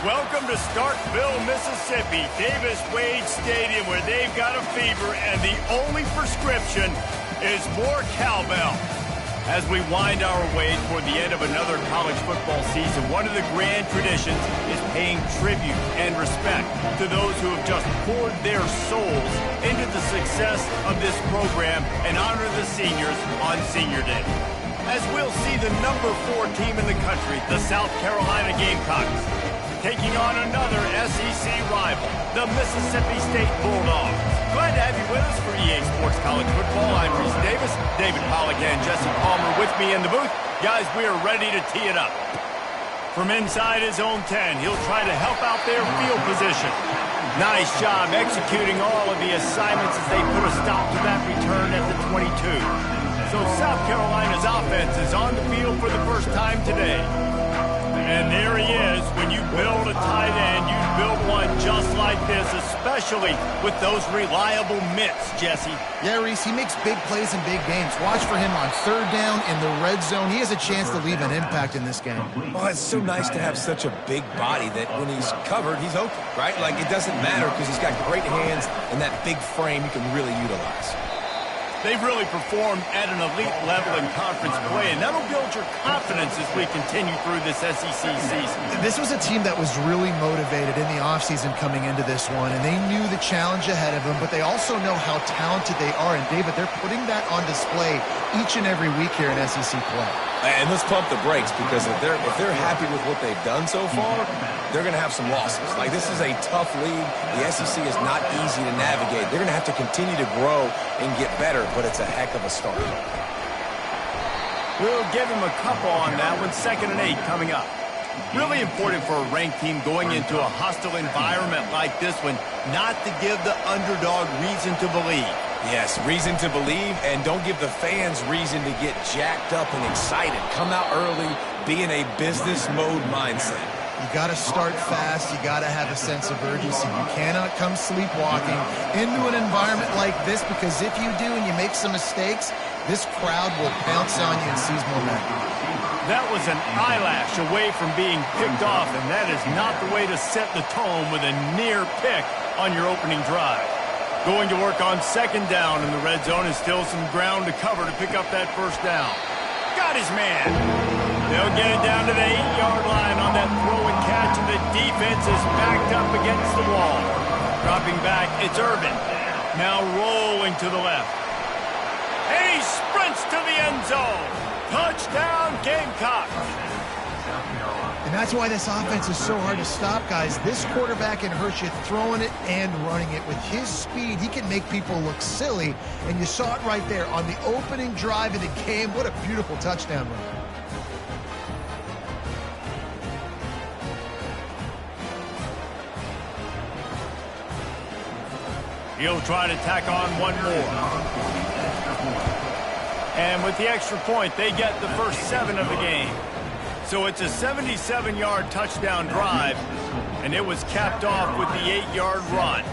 Welcome to Starkville, Mississippi, Davis-Wade Stadium, where they've got a fever, and the only prescription is more cowbell. As we wind our way toward the end of another college football season, one of the grand traditions is paying tribute and respect to those who have just poured their souls into the success of this program and honor the seniors on Senior Day. As we'll see the number 4 team in the country, the South Carolina Gamecocks, taking on another SEC rival, the Mississippi State Bulldogs. Glad to have you with us for EA Sports College Football. I'm Reese Davis, David Pollack and Jesse Palmer with me in the booth. Guys, we are ready to tee it up. From inside his own 10, he'll try to help out their field position. Nice job executing all of the assignments as they put a stop to that return at the 22. So South Carolina's offense is on the field for the first time today. And there he is. When you build a tight end, you build one just like this, especially with those reliable mitts, Jesse. Yeah, Reese, he makes big plays in big games. Watch for him on third down in the red zone. He has a chance to leave an impact in this game. Oh, it's so nice to have such a big body that when he's covered, he's open, right? Like, it doesn't matter because he's got great hands and that big frame you can really utilize. They've really performed at an elite level in conference play, and that'll build your confidence as we continue through this SEC season. This was a team that was really motivated in the offseason coming into this one, and they knew the challenge ahead of them, but they also know how talented they are. And, David, they're putting that on display each and every week here in SEC play. And let's pump the brakes because if they're happy with what they've done so far, they're going to have some losses. Like, this is a tough league. The SEC is not easy to navigate. They're going to have to continue to grow and get better, but it's a heck of a start. We'll give him a couple on that one. 2nd and 8 coming up. Really important for a ranked team going into a hostile environment like this one not to give the underdog reason to believe. Yes, reason to believe, and don't give the fans reason to get jacked up and excited. Come out early, be in a business mode mindset. You got to start fast. You got to have a sense of urgency. You cannot come sleepwalking into an environment like this, because if you do and you make some mistakes, this crowd will pounce on you and seize momentum. That was an eyelash away from being picked off, and that is not the way to set the tone with a near pick on your opening drive. Going to work on 2nd down in the red zone, and still some ground to cover to pick up that 1st down. Got his man. They'll get it down to the 8-yard line on that throw and catch, and the defense is backed up against the wall. Dropping back, it's Urban. Now rolling to the left. And he sprints to the end zone. Touchdown, Gamecocks. And that's why this offense is so hard to stop, guys. This quarterback can hurt you throwing it and running it. With his speed, he can make people look silly. And you saw it right there on the opening drive of the game. What a beautiful touchdown run. He'll try to tack on one more. And with the extra point, they get the first 7 of the game. So it's a 77-yard touchdown drive, and it was capped off with the 8-yard run.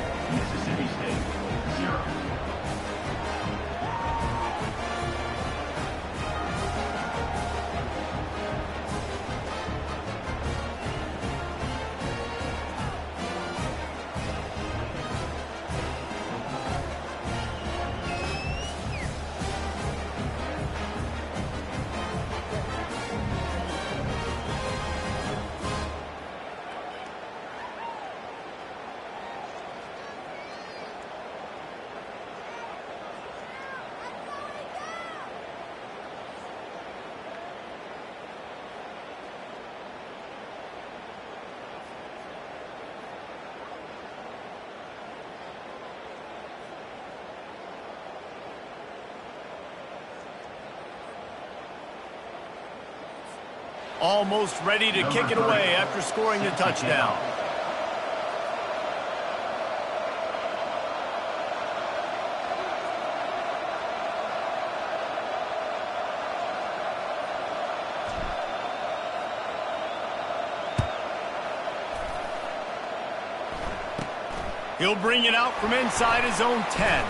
Almost ready to kick it away after scoring the touchdown. He'll bring it out from inside his own 10.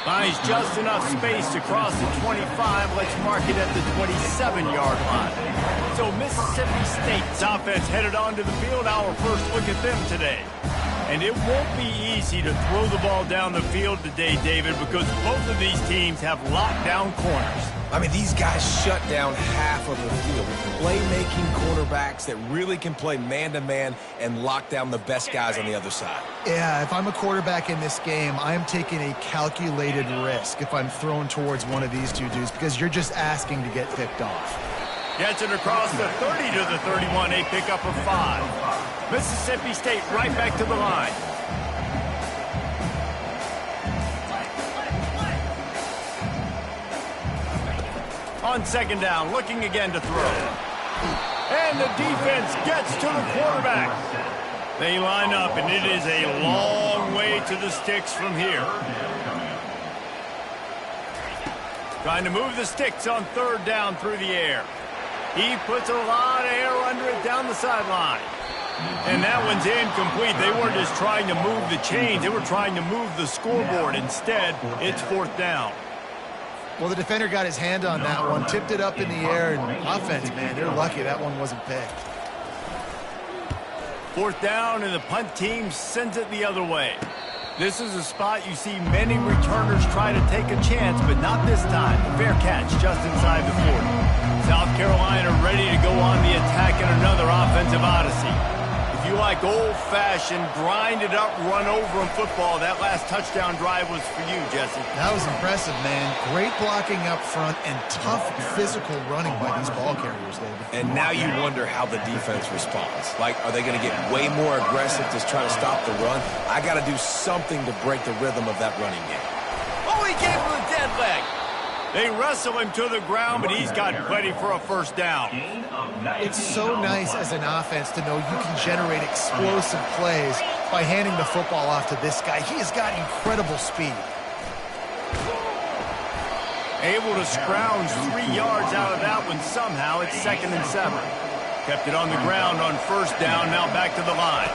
Finds just enough space to cross the 25. Let's mark it at the 27-yard line. So Mississippi State's offense headed onto the field. Our first look at them today. And it won't be easy to throw the ball down the field today, David, because both of these teams have lockdown corners. I mean, these guys shut down half of the field. Playmaking quarterbacks that really can play man-to-man and lock down the best guys on the other side. Yeah, if I'm a quarterback in this game, I'm taking a calculated risk if I'm thrown towards one of these two dudes because you're just asking to get picked off. Gets it across the 30 to the 31, a pickup of 5. Mississippi State right back to the line. On second down, looking again to throw. And the defense gets to the quarterback. They line up, and it is a long way to the sticks from here. Trying to move the sticks on third down through the air. He puts a lot of air under it down the sideline. And that one's incomplete. They weren't just trying to move the chains. They were trying to move the scoreboard. Instead, it's fourth down. Well, the defender got his hand on that one, tipped it up in the air, and offense, man, they're lucky that one wasn't picked. Fourth down, and the punt team sends it the other way. This is a spot you see many returners try to take a chance, but not this time. Fair catch just inside the 40. South Carolina ready to go on the attack in another offensive odyssey. If you like old-fashioned, grind-it-up, run-over in football, that last touchdown drive was for you, Jesse. That was impressive, man. Great blocking up front and tough physical running by these ball carriers, David. And now you wonder how the defense responds. Like, are they going to get way more aggressive to try to stop the run? I got to do something to break the rhythm of that running game. Oh, he gave him a dead leg. They wrestle him to the ground, but he's got plenty for a first down. It's so nice as an offense to know you can generate explosive plays by handing the football off to this guy. He has got incredible speed. Able to scrounge 3 yards out of that one somehow. It's 2nd and 7. Kept it on the ground on first down, now back to the line.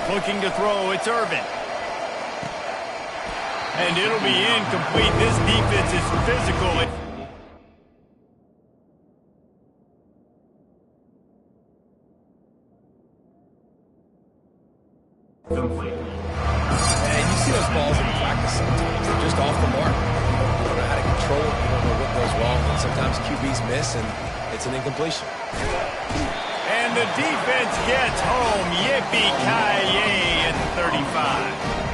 Looking to throw, it's Irvin. And it'll be incomplete. This defense is physical. And you see those balls in practice sometimes. They're just off the mark. You don't know how to control it. You don't know what goes wrong. And sometimes QBs miss, and it's an incompletion. And the defense gets home. Yippee-ki-yay at the 35.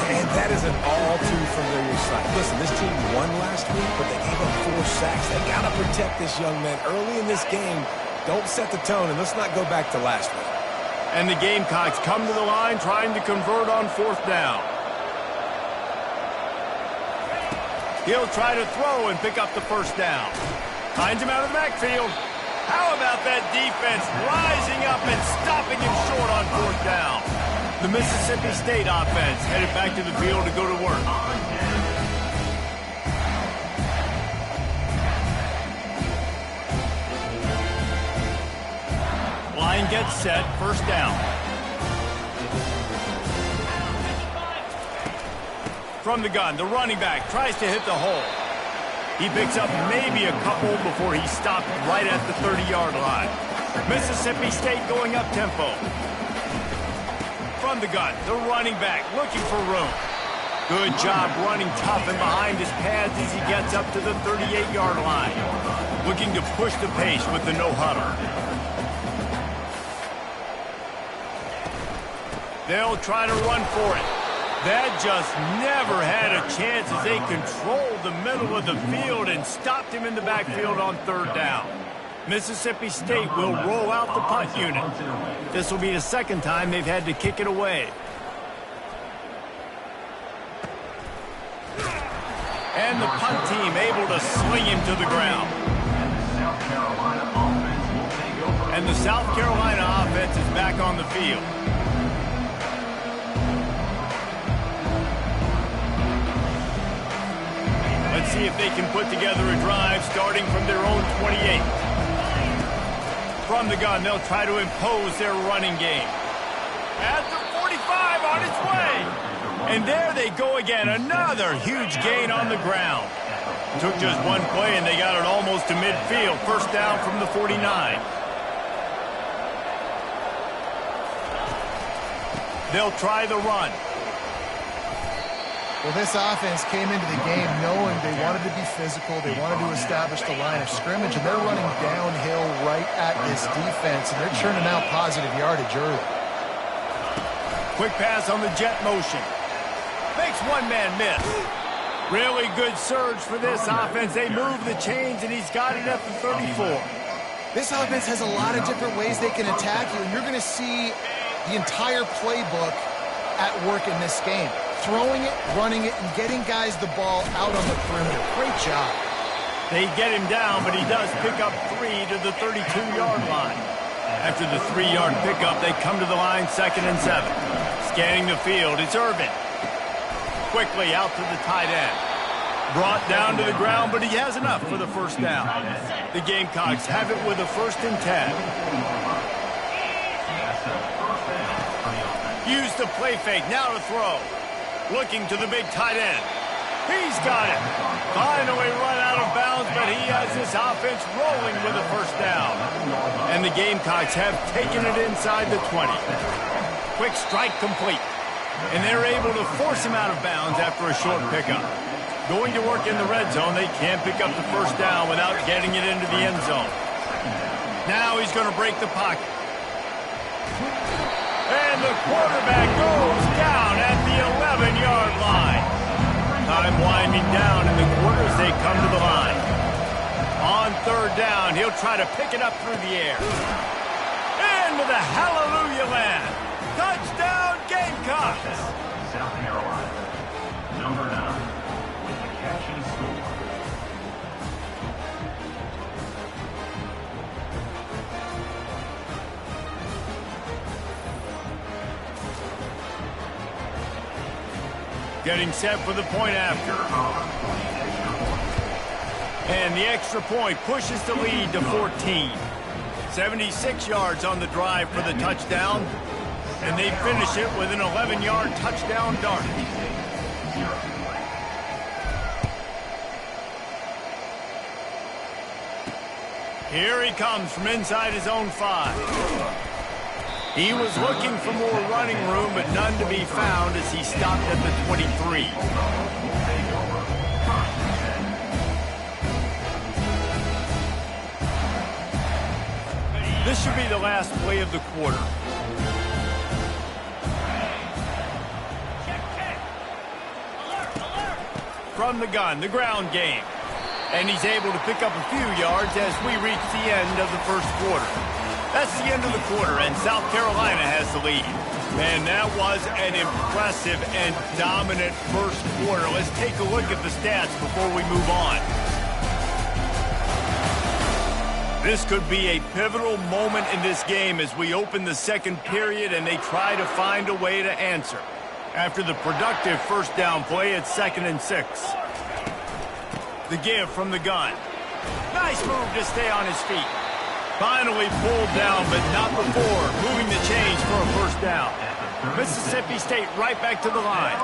And that is an all-too-familiar sight. Listen, this team won last week, but they gave up 4 sacks. They got to protect this young man early in this game. Don't set the tone, and let's not go back to last week. And the Gamecocks come to the line trying to convert on fourth down. He'll try to throw and pick up the first down. Finds him out of the backfield. How about that defense rising up and stopping him short on fourth down? The Mississippi State offense headed back to the field to go to work. Line gets set, first down. From the gun, the running back tries to hit the hole. He picks up maybe a couple before he stopped right at the 30-yard line. Mississippi State going up tempo. From the gun, the running back looking for room. Good job running tough and behind his pads as he gets up to the 38-yard line. Looking to push the pace with the no-huddle. They'll try to run for it. That just never had a chance as they controlled the middle of the field and stopped him in the backfield on third down. Mississippi State will roll out the punt unit. This will be the second time they've had to kick it away. And the punt team able to sling him to the ground. And the South Carolina offense is back on the field. Let's see if they can put together a drive starting from their own 28. From the gun, they'll try to impose their running game. At the 45, on its way. And there they go again, another huge gain on the ground. Took just one play, and they got it almost to midfield. First down from the 49. They'll try the run. Well, this offense came into the game knowing they wanted to be physical, they wanted to establish the line of scrimmage, and they're running downhill right at this defense, and they're churning out positive yardage early. Quick pass on the jet motion. Makes one man miss. Really good surge for this offense. They move the chains, and he's got it at the 34. This offense has a lot of different ways they can attack you, and you're going to see the entire playbook at work in this game. Throwing it, running it, and getting guys the ball out on the perimeter. Great job. They get him down, but he does pick up 3 to the 32-yard line. After the 3-yard pickup, they come to the line 2nd and 7. Scanning the field, it's Irvin. Quickly out to the tight end. Brought down to the ground, but he has enough for the first down. The Gamecocks have it with a 1st and 10. Use the play fake, now to throw. Looking to the big tight end. He's got it. Finally run out of bounds, but he has this offense rolling with a first down. And the Gamecocks have taken it inside the 20. Quick strike complete. And they're able to force him out of bounds after a short pickup. Going to work in the red zone, they can't pick up the first down without getting it into the end zone. Now he's going to break the pocket. And the quarterback goes down at the 11-yard line. Time winding down in the quarter as they come to the line. On 3rd down, he'll try to pick it up through the air. Into the hallelujah land. Touchdown, Gamecocks. South Carolina, number 9, with the catch and score. Getting set for the point after. And the extra point pushes the lead to 14. 76 yards on the drive for the touchdown. And they finish it with an 11-yard touchdown dart. Here he comes from inside his own 5. He was looking for more running room, but none to be found as he stopped at the 23. This should be the last play of the quarter. From the gun, the ground game. And he's able to pick up a few yards as we reach the end of the first quarter. That's the end of the quarter, and South Carolina has the lead. And that was an impressive and dominant first quarter. Let's take a look at the stats before we move on. This could be a pivotal moment in this game as we open the second period and they try to find a way to answer. After the productive first down play, it's 2nd and 6. The give from the gun. Nice move to stay on his feet. Finally pulled down, but not before moving the chains for a first down. Mississippi State right back to the line.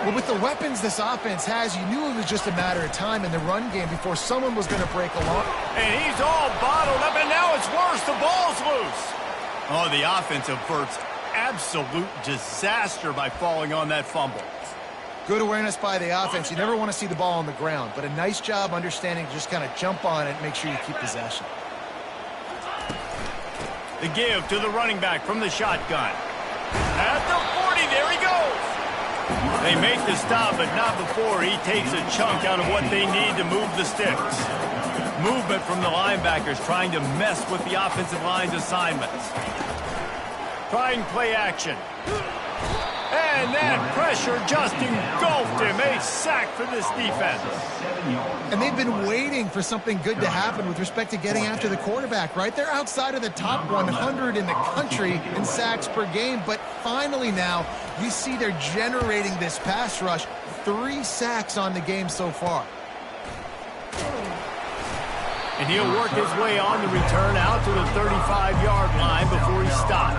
Well, with the weapons this offense has, you knew it was just a matter of time in the run game before someone was going to break along. And he's all bottled up, and now it's worse. The ball's loose. Oh, the offense averts absolute disaster by falling on that fumble. Good awareness by the offense. You never want to see the ball on the ground, but a nice job understanding to just kind of jump on it and make sure you keep possession. The give to the running back from the shotgun. At the 40, there he goes. They make the stop, but not before he takes a chunk out of what they need to move the sticks. Movement from the linebackers trying to mess with the offensive line's assignments. Trying play action. And that pressure just engulfed him. A sack for this defense. And they've been waiting for something good to happen with respect to getting after the quarterback, right? They're outside of the top 100 in the country in sacks per game, but finally now you see they're generating this pass rush. 3 sacks on the game so far. And he'll work his way on the return out to the 35-yard line before he stops.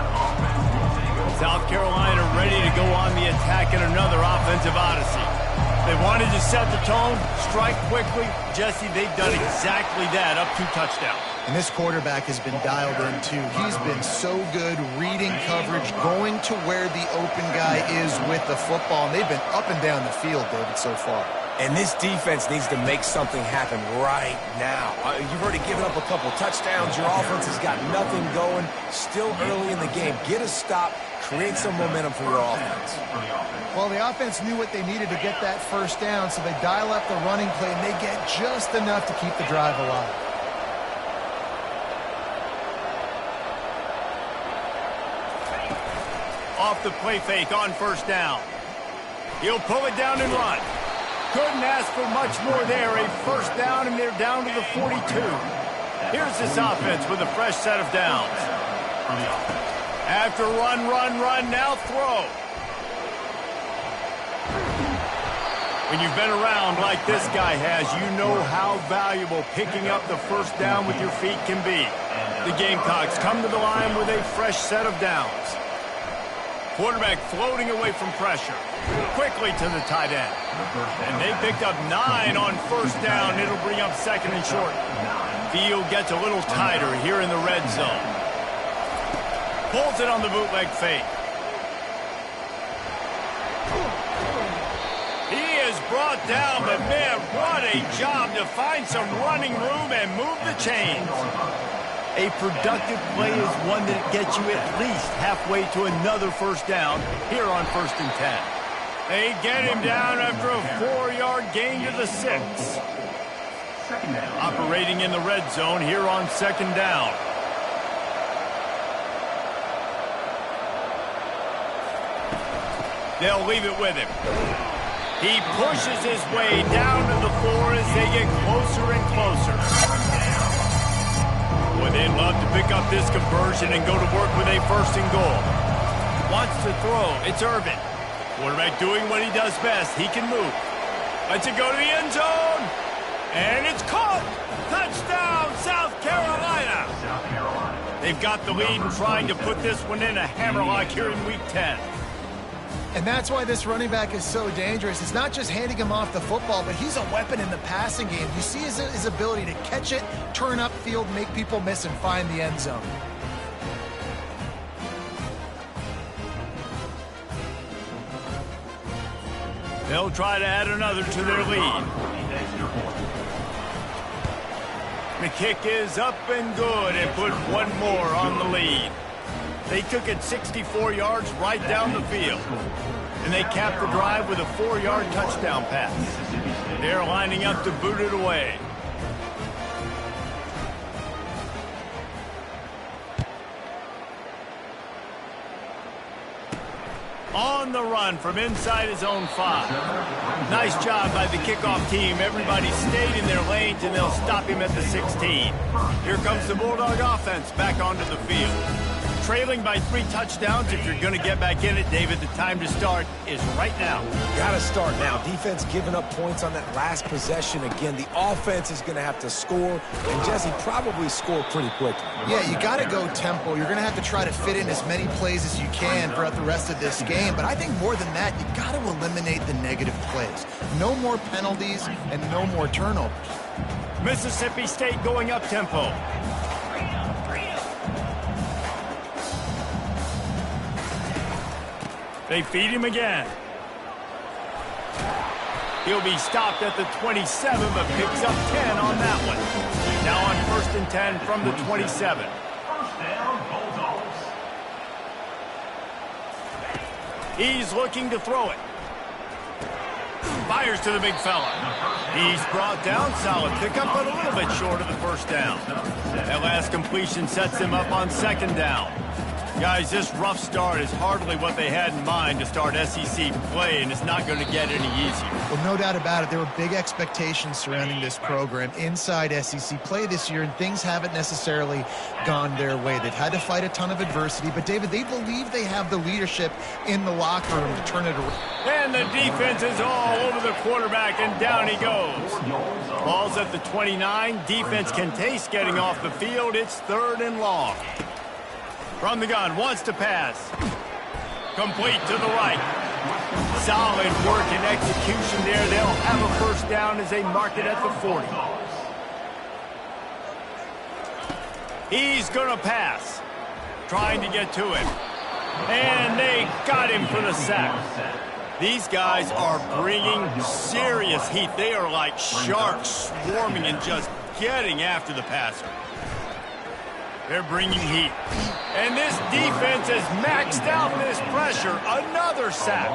South Carolina ready to go on the attack in another offensive odyssey. They wanted to set the tone, strike quickly. Jesse, they've done exactly that, up 2 touchdowns. And this quarterback has been dialed in, too. He's been so good reading coverage, going to where the open guy is with the football. And they've been up and down the field, David, so far. And this defense needs to make something happen right now. You've already given up a couple touchdowns. Your offense has got nothing going. Still early in the game. Get a stop. Create some momentum for your offense. Well, the offense knew what they needed to get that first down, so they dial up the running play, and they get just enough to keep the drive alive. Off the play fake on first down. He'll pull it down and run. Couldn't ask for much more there. A first down, and they're down to the 42. Here's this offense with a fresh set of downs. After run, now throw. When you've been around like this guy has, you know how valuable picking up the first down with your feet can be. The Gamecocks come to the line with a fresh set of downs. Quarterback floating away from pressure. Quickly to the tight end. And they picked up 9 on first down. It'll bring up second and short. Field gets a little tighter here in the red zone. Pulls it on the bootleg fake. He is brought down, but man, what a job to find some running room and move the chains. A productive play is one that gets you at least halfway to another first down here on 1st and 10. They get him down after a 4-yard gain to the 6. Operating in the red zone here on 2nd down. They'll leave it with him. He pushes his way down to the 4 as they get closer and closer. Boy, they'd love to pick up this conversion and go to work with a 1st and goal. Wants to throw. It's Irvin. Quarterback doing what he does best. He can move. Lets it go to the end zone. And it's caught. Touchdown, South Carolina. They've got the lead and trying to put this one in a hammerlock here in Week 10. And that's why this running back is so dangerous. It's not just handing him off the football, but he's a weapon in the passing game. You see his ability to catch it, turn upfield, make people miss, and find the end zone. They'll try to add another to their lead. The kick is up and good and put one more on the lead. They took it 64 yards right down the field. And they capped the drive with a 4-yard touchdown pass. They're lining up to boot it away. On the run from inside his own 5. Nice job by the kickoff team. Everybody stayed in their lanes, and they'll stop him at the 16. Here comes the Bulldog offense back onto the field. Trailing by 3 touchdowns. If you're going to get back in it, David, the time to start is right now. Got to start now. Defense giving up points on that last possession. Again, the offense is going to have to score, and Jesse probably score pretty quickly. Yeah, you got to go tempo. You're going to have to try to fit in as many plays as you can throughout the rest of this game. But I think more than that, you got to eliminate the negative plays. No more penalties and no more turnovers. Mississippi State going up tempo. They feed him again. He'll be stopped at the 27, but picks up 10 on that one. Now on 1st and 10 from the 27. First down, Bulldogs. He's looking to throw it. Fires to the big fella. He's brought down. Solid pickup, but a little bit short of the first down. That last completion sets him up on 2nd down. Guys, this rough start is hardly what they had in mind to start SEC play, and it's not going to get any easier. Well, no doubt about it. There were big expectations surrounding this program inside SEC play this year, and things haven't necessarily gone their way. They've had to fight a ton of adversity, but, David, they believe they have the leadership in the locker room to turn it around. And the defense is all over the quarterback, and down he goes. Ball's at the 29. Defense can taste getting off the field. It's 3rd and long. From the gun, wants to pass. Complete to the right. Solid work and execution there. They'll have a first down as they mark it at the 40. He's going to pass. Trying to get to him. And they got him for the sack. These guys are bringing serious heat. They are like sharks swarming and just getting after the passer. They're bringing heat. And this defense has maxed out this pressure. Another sack.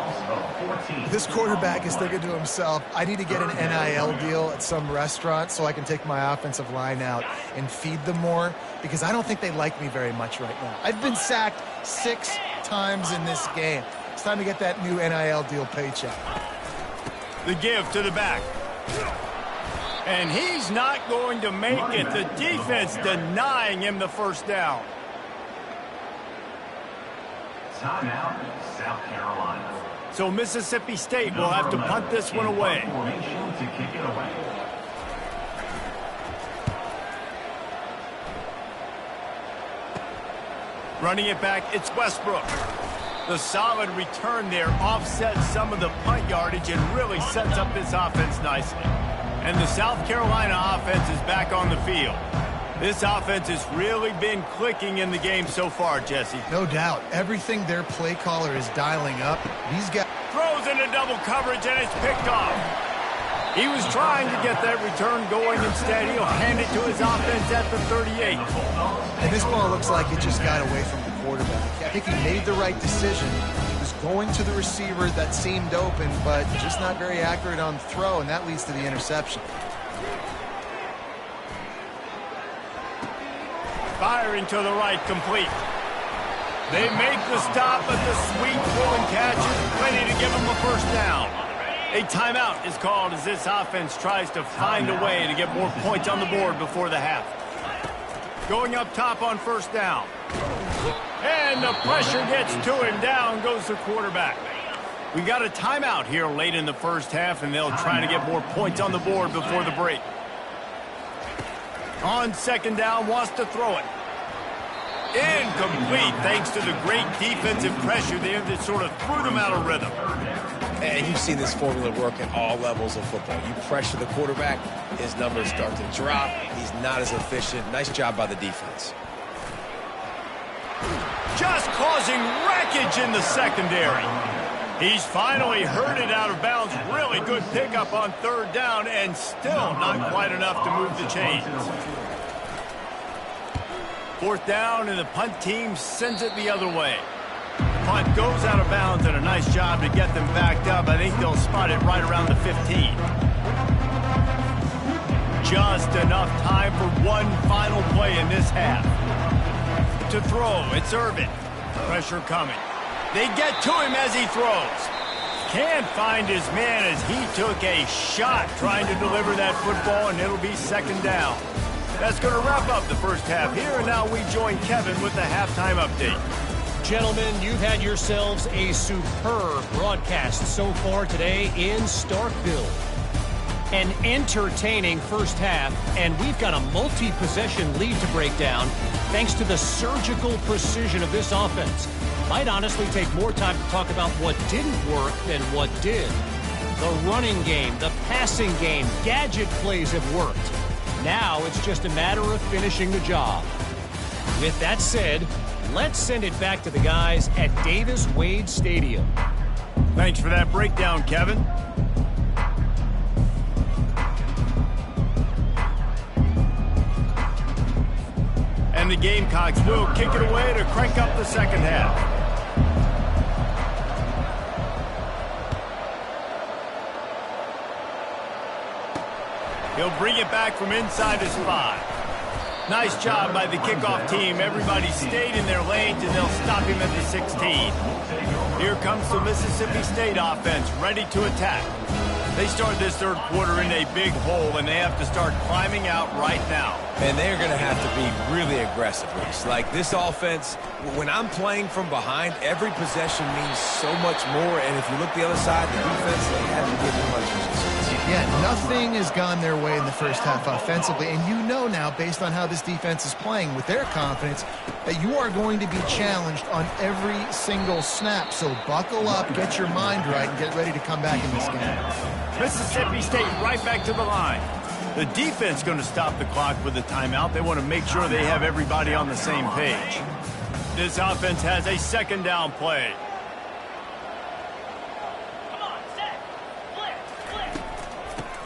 This quarterback is thinking to himself, I need to get an NIL deal at some restaurant so I can take my offensive line out and feed them more, because I don't think they like me very much right now. I've been sacked 6 times in this game. It's time to get that new NIL deal paycheck. The give to the back. And he's not going to make it. The defense denying him the first down. Timeout, South Carolina. So Mississippi State will have to punt this one away. Formation to kick it away. Running it back, it's Westbrook. The solid return there offsets some of the punt yardage and really sets up this offense nicely. And the South Carolina offense is back on the field. This offense has really been clicking in the game so far, Jesse. No doubt. Everything their play caller is dialing up. These guys Throws into double coverage, and it's picked off. He was trying to get that return going. Instead, he'll hand it to his offense at the 38. And this ball looks like it just got away from the quarterback. I think he made the right decision. He was going to the receiver that seemed open, but just not very accurate on the throw, and that leads to the interception. Firing to the right, complete. They make the stop, but the sweet throw and catch is ready to give them a first down. A timeout is called as this offense tries to find a way to get more points on the board before the half. Going up top on first down. And the pressure gets to him. Down goes the quarterback. We got a timeout here late in the first half, and they'll try to get more points on the board before the break. On second down, wants to throw it. Incomplete, thanks to the great defensive pressure there that sort of threw them out of rhythm. And you've seen this formula work at all levels of football. You pressure the quarterback, his numbers start to drop. He's not as efficient. Nice job by the defense. Just causing wreckage in the secondary. He's finally herded out of bounds. Really good pickup on third down, and still not quite enough to move the chains. Fourth down, and the punt team sends it the other way. Punt goes out of bounds, and a nice job to get them backed up. I think they'll spot it right around the 15. Just enough time for one final play in this half. To throw, it's Irvin. Pressure coming. They get to him as he throws. Can't find his man as he took a shot trying to deliver that football, and it'll be second down. That's going to wrap up the first half here, and now we join Kevin with the halftime update. Gentlemen, you've had yourselves a superb broadcast so far today in Starkville. An entertaining first half, and we've got a multi-possession lead to break down thanks to the surgical precision of this offense. Might honestly take more time to talk about what didn't work than what did. The running game, the passing game, gadget plays have worked. Now it's just a matter of finishing the job. With that said, let's send it back to the guys at Davis-Wade Stadium. Thanks for that breakdown, Kevin. And the Gamecocks will kick it away to crank up the second half. He'll bring it back from inside his 5. Nice job by the kickoff team. Everybody stayed in their lanes, and they'll stop him at the 16. Here comes the Mississippi State offense, ready to attack. They start this third quarter in a big hole, and they have to start climbing out right now. And they're going to have to be really aggressive. Like this offense, when I'm playing from behind, every possession means so much more. And if you look the other side, the defense, they haven't given much. Yeah, nothing has gone their way in the first half offensively, and you know now, based on how this defense is playing with their confidence, that you are going to be challenged on every single snap. So buckle up, get your mind right, and get ready to come back in this game. Mississippi State right back to the line. The defense going to stop the clock with a timeout. They want to make sure they have everybody on the same page. This offense has a second down play.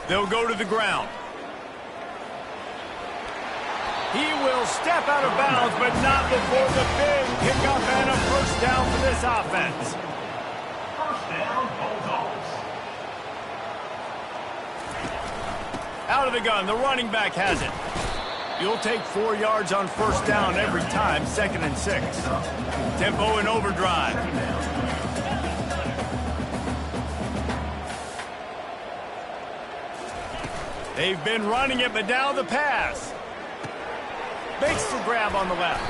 They'll go to the ground. He will step out of bounds, but not before the big pickup and a first down for this offense. First down, Bulldogs. Out of the gun, the running back has it. You'll take 4 yards on first down every time, 2nd and 6. Tempo and overdrive. They've been running it, but now the pass. Makes the grab on the left.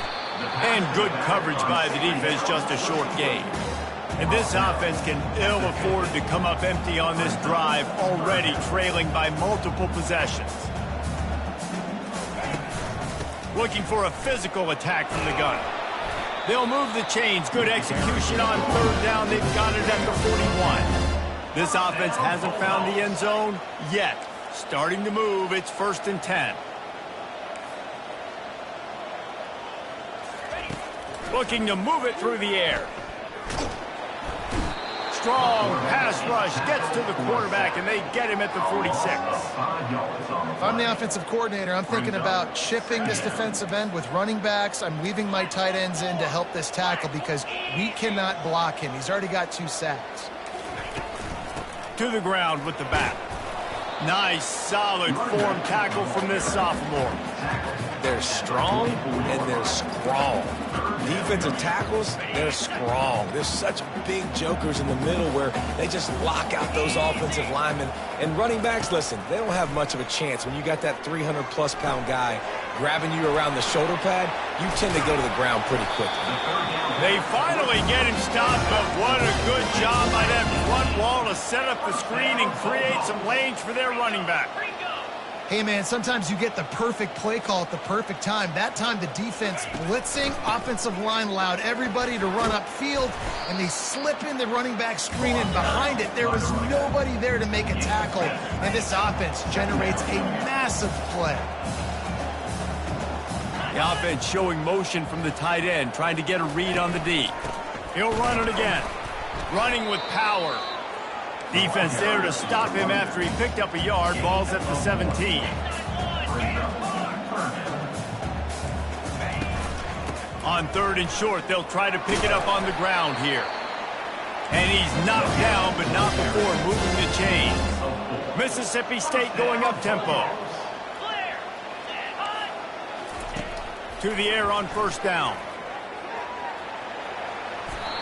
And good coverage by the defense, just a short gain. And this offense can ill afford to come up empty on this drive, already trailing by multiple possessions. Looking for a physical attack from the gun. They'll move the chains. Good execution on third down. They've got it at the 41. This offense hasn't found the end zone yet. Starting to move. It's 1st and 10. Looking to move it through the air. Strong pass rush gets to the quarterback, and they get him at the 46. If I'm the offensive coordinator, I'm thinking about chipping this defensive end with running backs. I'm weaving my tight ends in to help this tackle because we cannot block him. He's already got 2 sacks. To the ground with the back. Nice, solid form tackle from this sophomore. They're strong and they're strong. Defensive tackles, they're strong. There's such big jokers in the middle where they just lock out those offensive linemen. And running backs, listen, they don't have much of a chance. When you got that 300-plus pound guy grabbing you around the shoulder pad, you tend to go to the ground pretty quickly. They finally get him stopped, but what a good job by that front wall to set up the screen and create some lanes for their running back. Hey, man, sometimes you get the perfect play call at the perfect time. That time the defense blitzing, offensive line allowed everybody to run upfield, and they slip in the running back screen, and behind it there was nobody there to make a tackle, and this offense generates a massive play. The offense showing motion from the tight end, trying to get a read on the D. He'll run it again. Running with power. Defense there to stop him after he picked up a yard. Ball's at the 17. On 3rd and short, they'll try to pick it up on the ground here. And he's knocked down, but not before moving the chains. Mississippi State going up-tempo. To the air on first down.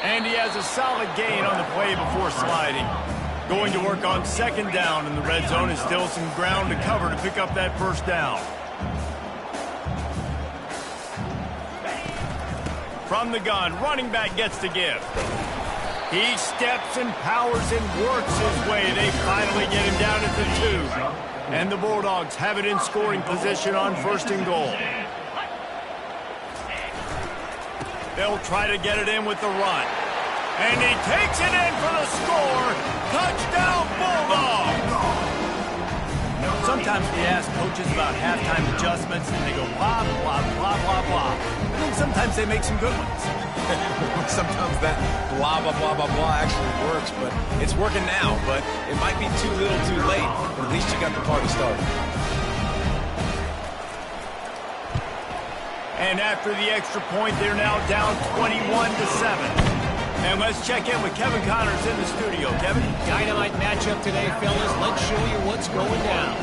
And he has a solid gain on the play before sliding. Going to work on 2nd down in the red zone. Is still some ground to cover to pick up that first down. From the gun, running back gets to give. He steps and powers and works his way. They finally get him down at the 2. And the Bulldogs have it in scoring position on 1st and goal. They'll try to get it in with the run. And he takes it in for the score. Touchdown, Bulldogs! Sometimes we ask coaches about halftime adjustments, and they go blah, blah, blah, blah, blah. And then sometimes they make some good ones. Sometimes that blah, blah, blah, blah, blah actually works, but it's working now. But it might be too little too late, but at least you got the party started. And after the extra point, they're now down 21-7. And let's check in with Kevin Connors in the studio. Kevin? Dynamite matchup today, fellas. Let's show you what's going down.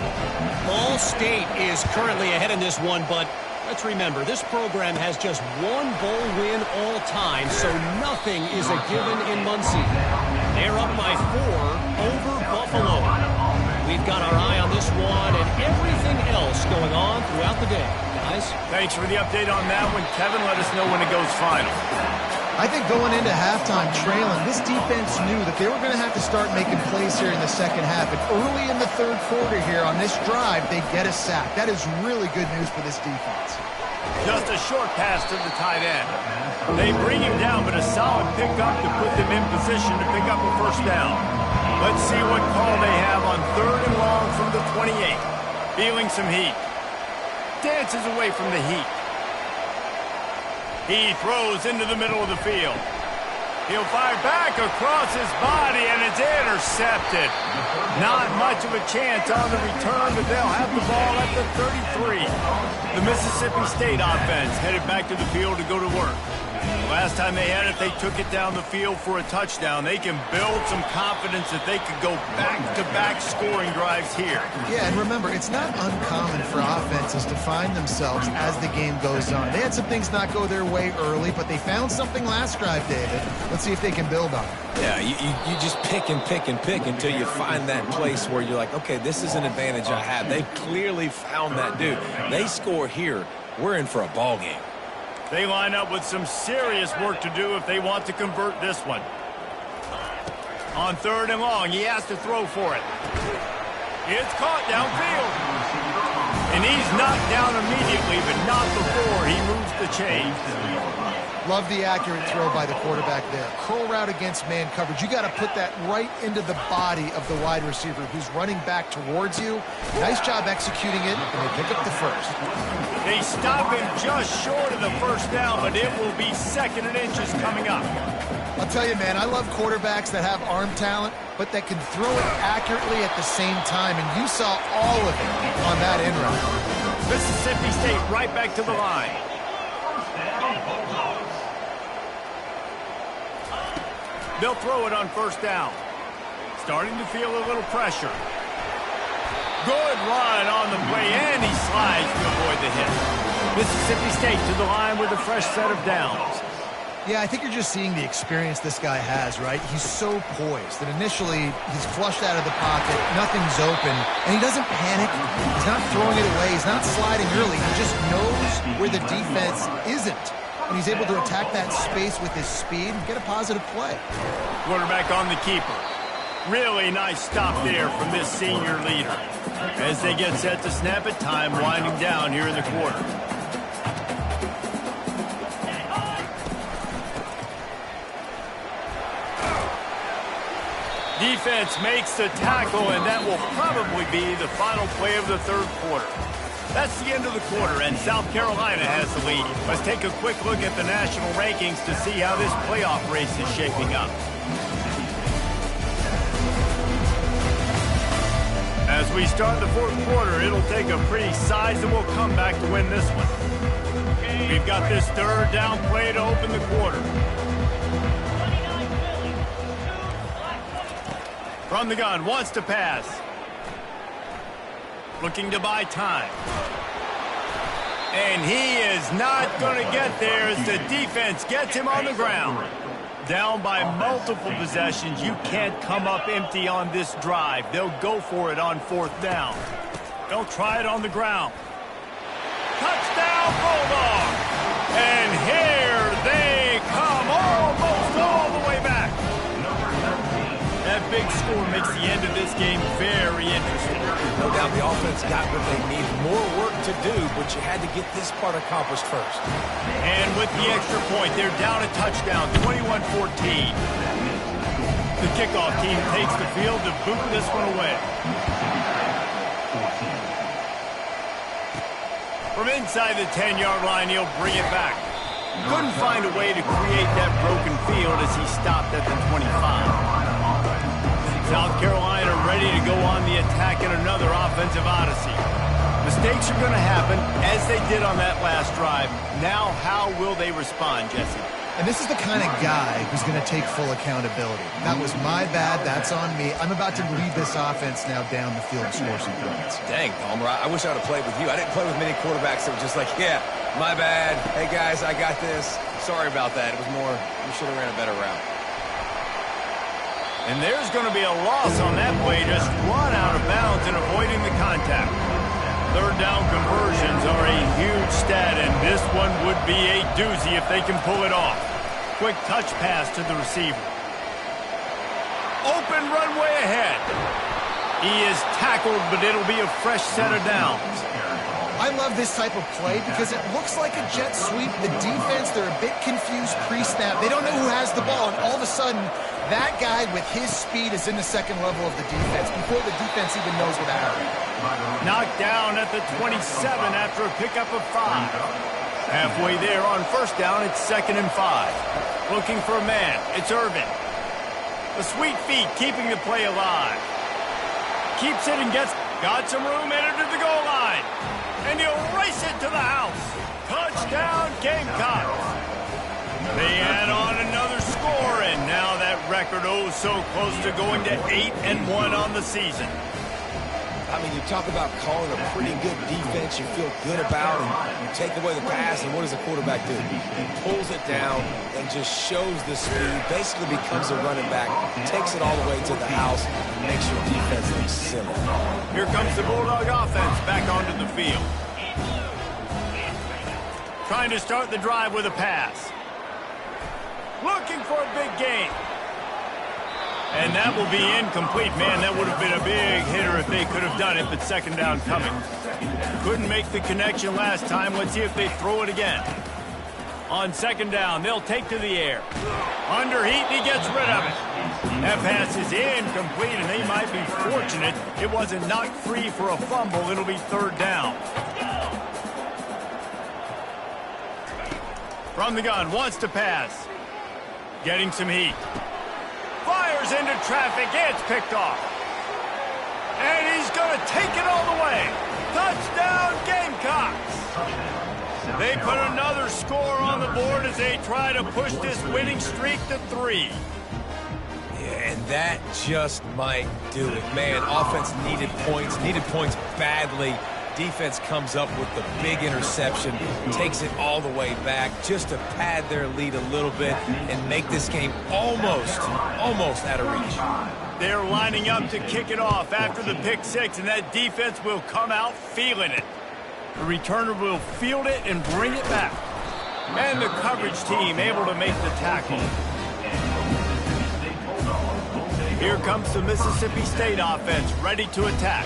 Ball State is currently ahead in this one, but let's remember, this program has just 1 bowl win all time, so nothing is a given in Muncie. They're up by 4 over Buffalo. We've got our eye on this one and everything else going on throughout the day. Guys? Thanks for the update on that one, Kevin. Let us know when it goes final. I think going into halftime trailing, this defense knew that they were going to have to start making plays here in the second half. And early in the third quarter here on this drive, they get a sack. That is really good news for this defense. Just a short pass to the tight end. They bring him down, but a solid pickup to put them in position to pick up a first down. Let's see what call they have on 3rd and long from the 28. Feeling some heat. Dances away from the heat. He throws into the middle of the field. He'll fire back across his body, and it's intercepted. Not much of a chance on the return, but they'll have the ball at the 33. The Mississippi State offense headed back to the field to go to work. Last time they had it, they took it down the field for a touchdown. They can build some confidence that they could go back-to-back scoring drives here. Yeah, and remember, it's not uncommon for offenses to find themselves as the game goes on. They had some things not go their way early, but they found something last drive, David. Let's see if they can build on it. Yeah, you just pick and pick and pick until you find that place where you're like, okay, this is an advantage I have. They've clearly found that dude. They score here, we're in for a ball game. They line up with some serious work to do if they want to convert this one. On 3rd and long, he has to throw for it. It's caught downfield. And he's knocked down immediately, but not before he moves the chains. Love the accurate throw by the quarterback there. Curl route against man coverage. You got to put that right into the body of the wide receiver who's running back towards you. Nice job executing it, and they pick up the first. They stop him just short of the first down, but it will be 2nd and inches coming up. I'll tell you, man, I love quarterbacks that have arm talent, but that can throw it accurately at the same time, and you saw all of it on that end route. Mississippi State right back to the line. They'll throw it on 1st down. Starting to feel a little pressure. Good run on the play, and he slides to avoid the hit. Mississippi State to the line with a fresh set of downs. Yeah, I think you're just seeing the experience this guy has, right? He's so poised that initially he's flushed out of the pocket, nothing's open, and he doesn't panic. He's not throwing it away. He's not sliding early. He just knows where the defense isn't. And he's able to attack that space with his speed and get a positive play. Quarterback on the keeper. Really nice stop there from this senior leader. As they get set to snap it, time winding down here in the quarter. Defense makes the tackle, and that will probably be the final play of the 3rd quarter. That's the end of the quarter, and South Carolina has the lead. Let's take a quick look at the national rankings to see how this playoff race is shaping up. As we start the 4th quarter, it'll take a pretty sizable comeback to win this one. We've got this 3rd down play to open the quarter. From the gun, wants to pass. Looking to buy time. And he is not going to get there as the defense gets him on the ground. Down by multiple possessions. You can't come up empty on this drive. They'll go for it on 4th down. They'll try it on the ground. Touchdown, Bulldog! And here they come, almost all the way back. That big score makes the end of this game very interesting. No doubt the offense got what they needed. More work to do, but you had to get this part accomplished first. And with the extra point, they're down a touchdown, 21-14. The kickoff team takes the field to boot this one away. From inside the 10-yard line, he'll bring it back. Couldn't find a way to create that broken field as he stopped at the 25. South Carolina ready to go on the attack in another offensive odyssey. Mistakes are going to happen, as they did on that last drive. Now, how will they respond, Jesse? And this is the kind of guy who's going to take full accountability. That was my bad. That's on me. I'm about to lead this offense now down the field and score some points. Dang, Palmer, I wish I would have played with you. I didn't play with many quarterbacks that were just like, yeah, my bad. Hey, guys, I got this. Sorry about that. It was more, you should have ran a better route. And there's going to be a loss on that play, just run out of bounds and avoiding the contact. 3rd down conversions are a huge stat, and this one would be a doozy if they can pull it off. quick touch pass to the receiver. Open runway ahead. He is tackled, but it'll be a fresh set of downs. I love this type of play because it looks like a jet sweep. The defense, they're a bit confused pre-snap. They don't know who has the ball, and all of a sudden, that guy with his speed is in the second level of the defense before the defense even knows what happened. Knocked down at the 27 after a pickup of 5. Halfway there on first down, it's 2nd and 5. Looking for a man, it's Irvin. The sweet feet keeping the play alive. Keeps it and got some room, entered to the goal line. And he'll race it to the house. Touchdown, Gamecocks. They add on another score, and now that record so close to going to 8-1 on the season. I mean, you talk about calling a pretty good defense you feel good about, and you take away the pass, and what does the quarterback do? He pulls it down and just shows the speed, basically becomes a running back, takes it all the way to the house, and makes your defense look silly. Here comes the Bulldog offense back onto the field. Trying to start the drive with a pass. Looking for a big gain. And that will be incomplete. Man, that would have been a big hitter if they could have done it, but 2nd down coming. Couldn't make the connection last time. Let's see if they throw it again. On 2nd down, they'll take to the air. Under heat, he gets rid of it. That pass is incomplete, and they might be fortunate it wasn't knocked free for a fumble. It'll be 3rd down. From the gun, wants to pass. Getting some heat. Fires into traffic. It's picked off. And he's going to take it all the way. Touchdown, Gamecocks. They put another score on the board as they try to push this winning streak to 3. Yeah, and that just might do it. Man, offense needed points badly. Defense comes up with the big interception, takes it all the way back just to pad their lead a little bit and make this game almost out of reach. They're lining up to kick it off after the pick 6, and that defense will come out feeling it. The returner will field it and bring it back. And the coverage team able to make the tackle. Here comes the Mississippi State offense ready to attack.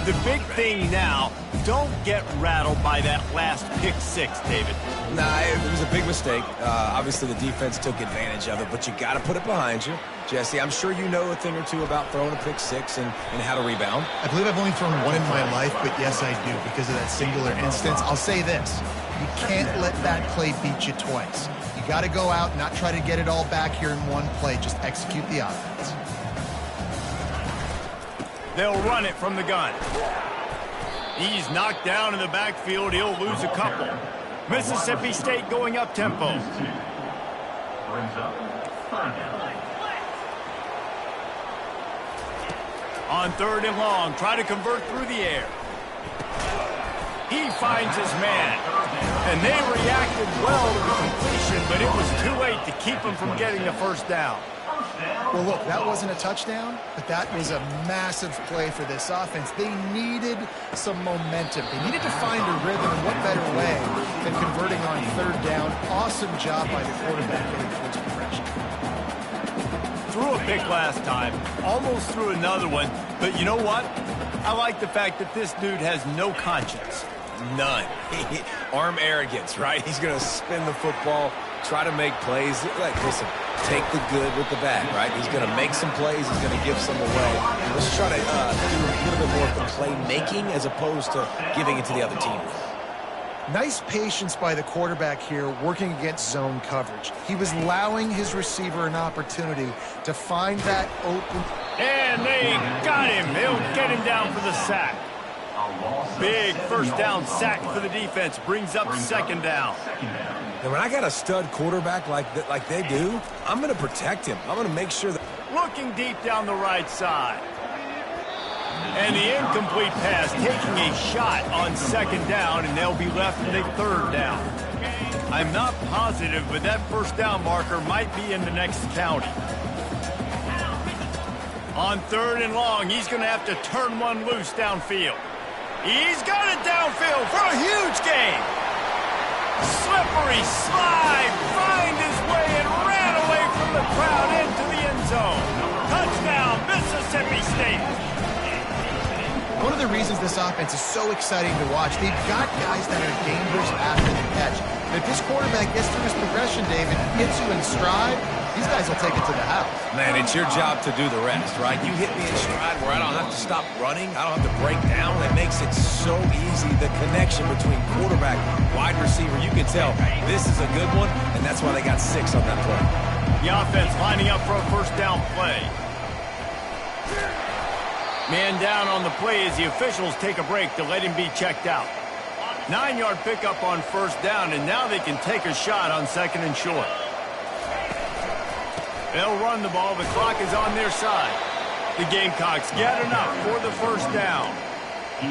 The big thing now, don't get rattled by that last pick 6, David. Nah, it was a big mistake. Obviously, the defense took advantage of it, but you got to put it behind you. Jesse, I'm sure you know a thing or two about throwing a pick 6 and how to rebound. I believe I've only thrown one in my life, but yes, I do because of that singular instance. I'll say this. You can't let that play beat you twice. You got to go out, not try to get it all back here in one play. Just execute the offense. They'll run it from the gun. He's knocked down in the backfield. He'll lose a couple. Mississippi State going up tempo. On 3rd and long, try to convert through the air. He finds his man. And they reacted well to the completion, but it was too late to keep him from getting the 1st down. Well, look, that wasn't a touchdown, but that was a massive play for this offense. They needed some momentum. They needed to find a rhythm, and what better way than converting on 3rd down. Awesome job by the quarterback getting towards progression. Threw a pick last time, almost threw another one, but you know what? I like the fact that this dude has no conscience. None. Arm arrogance, right? He's going to spin the football, try to make plays. Like, listen, take the good with the bad, right? He's going to make some plays. He's going to give some away. Let's try to do a little bit more of the playmaking as opposed to giving it to the other team. Nice patience by the quarterback here working against zone coverage. He was allowing his receiver an opportunity to find that open. And they got him. They'll get him down for the sack. Big 1st down sack for the defense. Brings up 2nd down. And when I got a stud quarterback like they do, I'm going to protect him. I'm going to make sure that... Looking deep down the right side. And the incomplete pass taking a shot on 2nd down, and they'll be left with a 3rd down. I'm not positive, but that 1st down marker might be in the next county. On 3rd and long, he's going to have to turn one loose downfield. He's got it downfield for a huge gain. Slippery slide, find his way the reasons this offense is so exciting to watch. They've got guys that are dangerous after the catch. And if this quarterback gets through his progression, David, hits you in stride, these guys will take it to the house. Man, it's your job to do the rest, right? You hit me in stride where I don't have to stop running. I don't have to break down. It makes it so easy. The connection between quarterback, wide receiver, you can tell this is a good one, and that's why they got 6 on that play. The offense lining up for a first down play. Man down on the play as the officials take a break to let him be checked out. 9-yard pickup on first down, and now they can take a shot on 2nd and short. They'll run the ball. The clock is on their side. The Gamecocks get enough for the first down.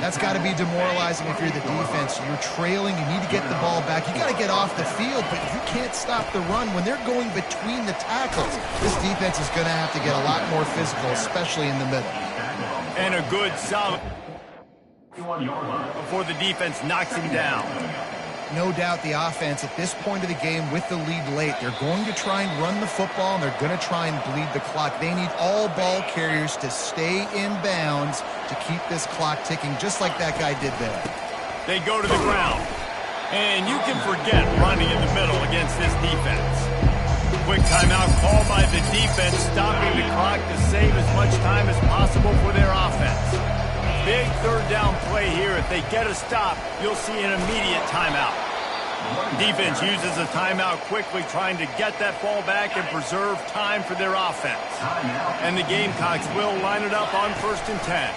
That's got to be demoralizing if you're the defense. You're trailing. You need to get the ball back. You got to get off the field, but you can't stop the run. When they're going between the tackles, this defense is going to have to get a lot more physical, especially in the middle. And a good solid before the defense knocks him down. No doubt the offense at this point of the game with the lead late, they're going to try and run the football, and they're going to try and bleed the clock. They need all ball carriers to stay in bounds to keep this clock ticking, just like that guy did there. They go to the ground, and you can forget running in the middle against this defense. Quick timeout called by the defense, stopping the clock to save as much time as possible for their offense. Big third down play here. If they get a stop, you'll see an immediate timeout. Defense uses a timeout quickly, trying to get that ball back and preserve time for their offense. And the Gamecocks will line it up on 1st and 10.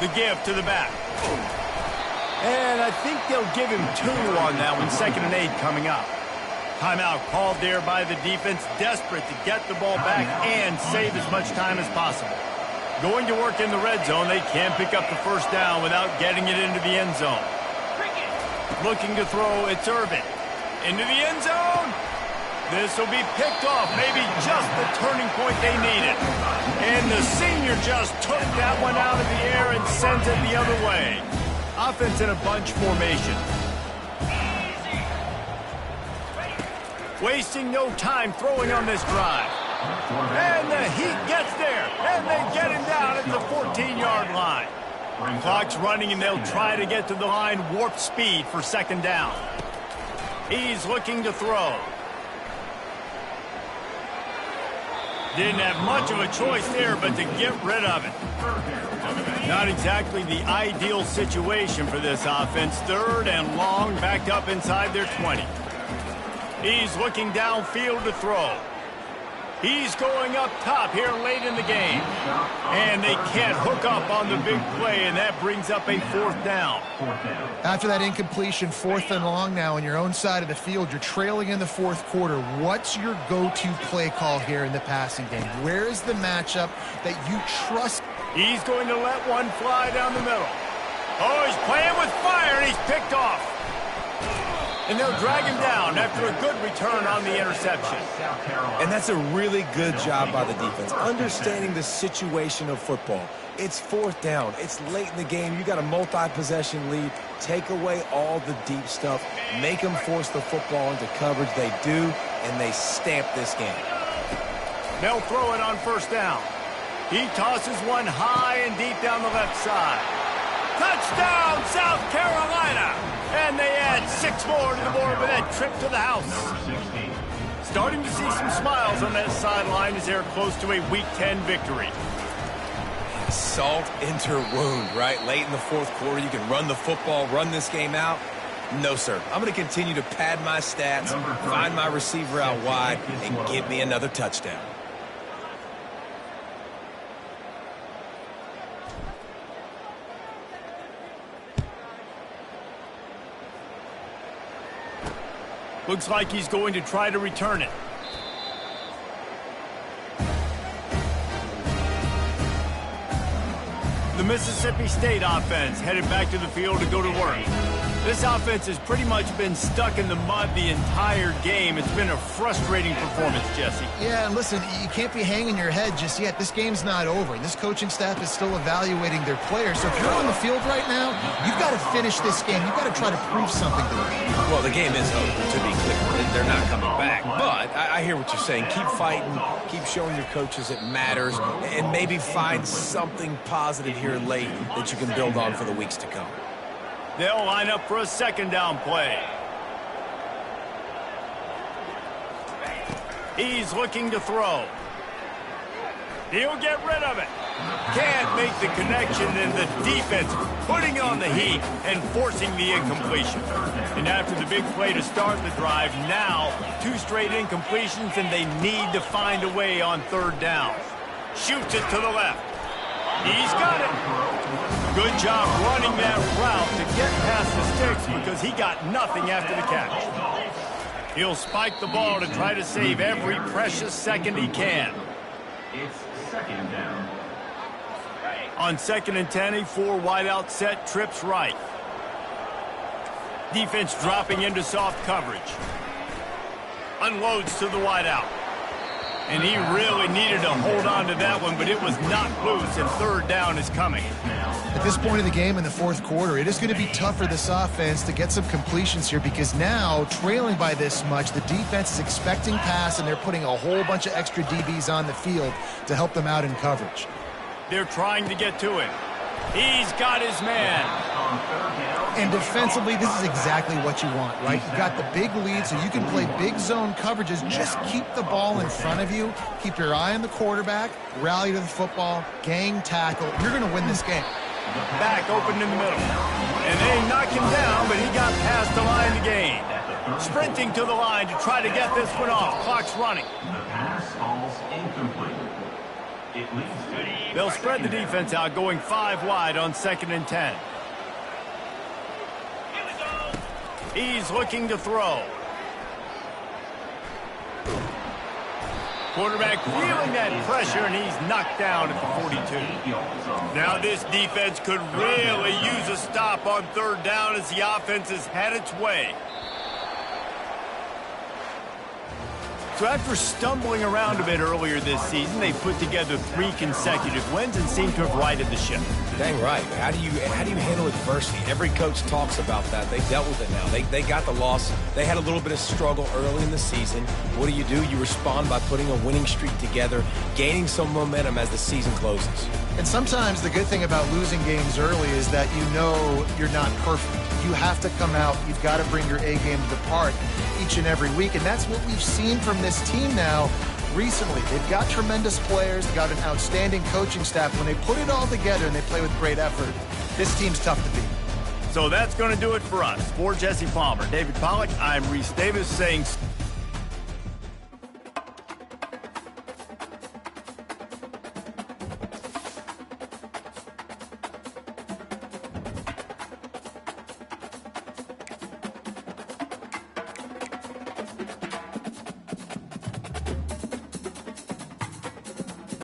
The give to the back. And I think they'll give him 2 on that one. 2nd and 8 coming up. Timeout called there by the defense, desperate to get the ball back and save as much time as possible. Going to work in the red zone, they can't pick up the first down without getting it into the end zone. Looking to throw, it's Irvin. Into the end zone. This will be picked off, maybe just the turning point they needed. And the senior just took that one out of the air and sends it the other way. Offense in a bunch formation. Wasting no time throwing on this drive. And the Heat gets there, and they get him down at the 14-yard line. Clock's running, and they'll try to get to the line warp speed for 2nd down. He's looking to throw. Didn't have much of a choice there, but to get rid of it. Not exactly the ideal situation for this offense. 3rd and long, backed up inside their 20. He's looking downfield to throw. He's going up top here late in the game. And they can't hook up on the big play, and that brings up a 4th down. After that incompletion, 4th and long now on your own side of the field, you're trailing in the 4th quarter. What's your go-to play call here in the passing game? Where is the matchup that you trust? He's going to let one fly down the middle. Oh, he's playing with fire, and he's picked off. And they'll drag him down after a good return on the interception. And that's a really good job by the defense, understanding the situation of football. It's 4th down. It's late in the game. You got a multi-possession lead. Take away all the deep stuff. Make them force the football into coverage. They do, and they stamp this game. They'll throw it on 1st down. He tosses one high and deep down the left side. Touchdown, South Carolina! And they add 6 more to the board with that trip to the house. Starting to see some smiles on that sideline as they're close to a Week 10 victory. Salt into wound, right? Late in the 4th quarter, you can run the football, run this game out. No, sir. I'm going to continue to pad my stats, find my receiver out wide, and give me another touchdown. Looks like he's going to try to return it. The Mississippi State offense headed back to the field to go to work. This offense has pretty much been stuck in the mud the entire game. It's been a frustrating performance, Jesse. Yeah, and listen, you can't be hanging your head just yet. This game's not over. This coaching staff is still evaluating their players. So if you're on the field right now, you've got to finish this game. You've got to try to prove something to them. Well, the game is over, to be clear. They're not coming back. But I hear what you're saying. Keep fighting. Keep showing your coaches it matters. And maybe find something positive here late that you can build on for the weeks to come. They'll line up for a second down play. He's looking to throw. He'll get rid of it. Can't make the connection, and the defense putting on the heat and forcing the incompletion. And after the big play to start the drive, now 2 straight incompletions, and they need to find a way on third down. Shoots it to the left. He's got it. Good job running that route to get past the sticks because he got nothing after the catch. He'll spike the ball to try to save every precious second he can. It's second down. On 2nd and 10, a 4 wideout set, trips right. Defense dropping into soft coverage. Unloads to the wideout. And he really needed to hold on to that one, but it was not loose, and third down is coming. At this point of the game in the fourth quarter, it is going to be tough for this offense to get some completions here because now, trailing by this much, the defense is expecting pass, and they're putting a whole bunch of extra DBs on the field to help them out in coverage. They're trying to get to him. He's got his man. And defensively, this is exactly what you want, right? You've got the big lead, so you can play big zone coverages. Just keep the ball in front of you. Keep your eye on the quarterback. Rally to the football. Gang tackle. You're going to win this game. Back open in the middle. And they knock him down, but he got past the line to gain. Sprinting to the line to try to get this one off. Clock's running. The pass falls incomplete. It leads to... They'll spread the defense out, going 5 wide on 2nd and 10. He's looking to throw. Quarterback feeling that pressure, and he's knocked down at the 42. Now this defense could really use a stop on third down as the offense has had its way. So after stumbling around a bit earlier this season, they put together 3 consecutive wins and seem to have righted the ship. Dang right. How do you handle adversity? Every coach talks about that. They dealt with it now. They got the loss. They had a little bit of struggle early in the season. What do? You respond by putting a winning streak together, gaining some momentum as the season closes. And sometimes the good thing about losing games early is that you know you're not perfect. You have to come out. You've got to bring your A game to the park each and every week. And that's what we've seen from this team now recently. They've got tremendous players. They've got an outstanding coaching staff. When they put it all together and they play with great effort, this team's tough to beat. So that's going to do it for us. For Jesse Palmer, David Pollack, I'm Reese Davis saying...